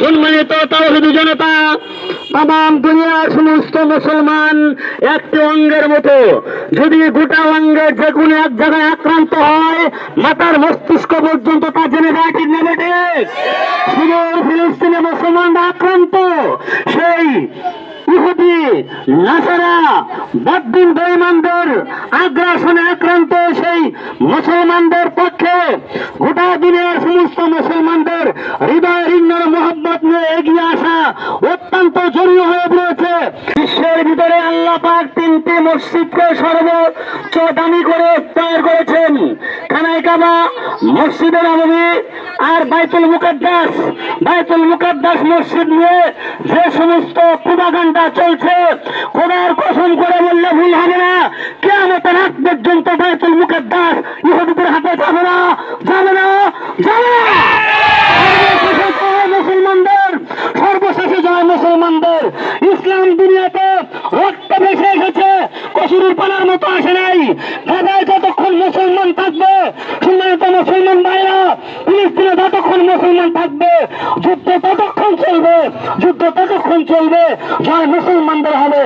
সম্মানিত তাওহীদি জনতা, তাম দুনিয়ার সমস্ত মুসলমান একটি অঙ্গের মতো। যদি গোটা অঙ্গের যে কোনো এক জায়গায় আক্রান্ত হয়, মাথার মস্তিষ্ক পর্যন্ত তা জেনে যায়, ঠিক না বেঠিক? শুধু ফিলিস্তিনে মুসলমানরা আক্রান্ত, সেই ইহুদি নাসারা বদ্দিন বেঈমানদের আগ্রাসনে আক্রান্ত সেই মুসলমানদের পক্ষে গোটা দুনিয়ার সমস্ত মুসলমানদের হৃদয় রিঙ্গের মোহাম্মত নিয়ে এগিয়ে আসা অত্যন্ত জরুরি হয়ে পড়েছে। বিশ্বের ভিতরে আল্লাহ পাক তিনটি মসজিদকে সর্বোচ্চ দামি করে তৈরি করেছেন: খানায়ে কাবা, মসজিদে নববী আর বাইতুল মুকাদ্দাস। বাইতুল মুকাদ্দাস মসজিদ নিয়ে যে সমস্ত প্রোপাগান্ডা চলছে, খোদার কসম করে বললে ভুল হবে না, কিয়ামতের আগ পর্যন্ত বাইতুল মুকাদ্দাস ইহুদিদের হাতে যাবে না, যাবে না, যাবে না। মুসলমানদের সর্বশেষে জয় মুসলমানদের। ইসলাম দুনিয়াতে রক্ত ভেসে এসেছে, কসুরির পানার মতো আসে নাই। ঢাকায় যতক্ষণ মুসলমান থাকবে, সম্মানিত মুসলমান ভাইরা, ফিলিস্তিনে যতক্ষণ মুসলমান থাকবে, যুদ্ধ ততক্ষণ চলবে, যুদ্ধ ততক্ষণ চলবে, জয় মুসলমানদের হবে।